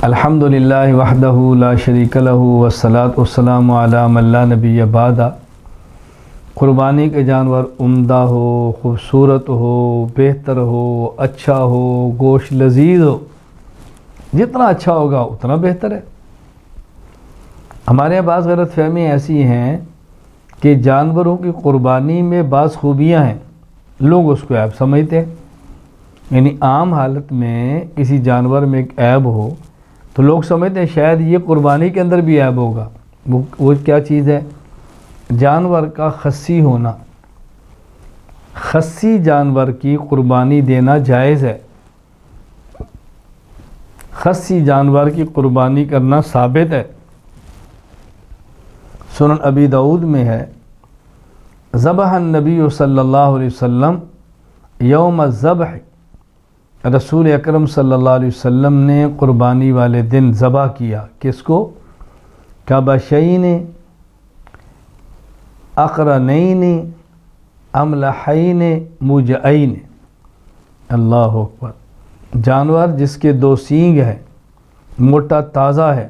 الحمدللہ وحدہ لا شریک لہ والصلاۃ والسلام علی من لا نبی بعد۔ قربانی کے جانور عمدہ ہو، خوبصورت ہو، بہتر ہو، اچھا ہو، گوشت لذیذ ہو، جتنا اچھا ہوگا اتنا بہتر ہے۔ ہمارے یہاں بعض غلط فہمی ایسی ہیں کہ جانوروں کی قربانی میں بعض خوبیاں ہیں، لوگ اس کو عیب سمجھتے ہیں۔ یعنی عام حالت میں کسی جانور میں ایک عیب ہو تو لوگ سمجھتے ہیں شاید یہ قربانی کے اندر بھی عیب ہوگا۔ وہ کیا چیز ہے؟ جانور کا خصی ہونا۔ خصی جانور کی قربانی دینا جائز ہے، خصی جانور کی قربانی کرنا ثابت ہے۔ سنن ابی داؤد میں ہے، ذبح النبی صلی اللہ علیہ وسلم یوم الذبح، رسول اکرم صلی اللہ علیہ وسلم نے قربانی والے دن ذبح کیا۔ کس کو؟ کبشین اقرنین املحین مجعین۔ اللہ اکبر۔ جانور جس کے دو سینگ ہیں، موٹا تازہ ہے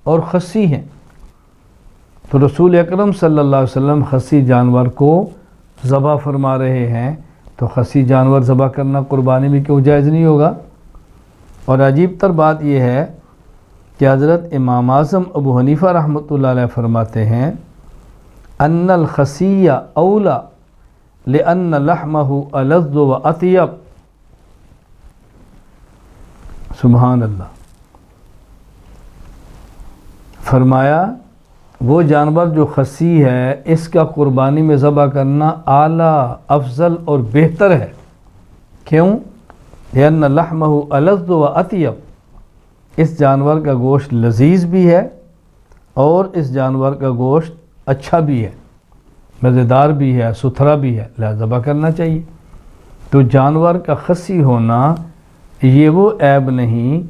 اور خصی ہیں۔ تو رسول اکرم صلی اللہ علیہ وسلم خصی جانور کو ذبح فرما رہے ہیں، تو خصی جانور ذبح کرنا قربانی میں کیوں جائز نہیں ہوگا؟ اور عجیب تر بات یہ ہے کہ حضرت امام اعظم ابو حنیفہ رحمۃ اللہ علیہ فرماتے ہیں ان الخصی اولا لأن لحمہ ألذ وأطیب۔ سبحان اللہ۔ فرمایا وہ جانور جو خصی ہے اس کا قربانی میں ذبح کرنا اعلیٰ، افضل اور بہتر ہے۔ کیوں؟ لأن لحمہ ألذ وأطیب۔ اس جانور کا گوشت لذیذ بھی ہے اور اس جانور کا گوشت اچھا بھی ہے، مزیدار بھی ہے، ستھرا بھی ہے، لہذا ذبح کرنا چاہیے۔ تو جانور کا خصی ہونا یہ وہ عیب نہیں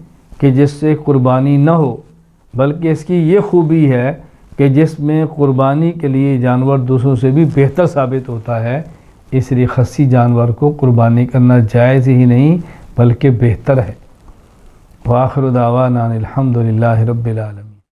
کہ جس سے قربانی نہ ہو، بلکہ اس کی یہ خوبی ہے کہ جس میں قربانی کے لیے جانور دوسروں سے بھی بہتر ثابت ہوتا ہے، اس لیے خصی جانور کو قربانی کرنا جائز ہی نہیں بلکہ بہتر ہے۔ وآخر دعوانا الحمدللہ رب العالمین۔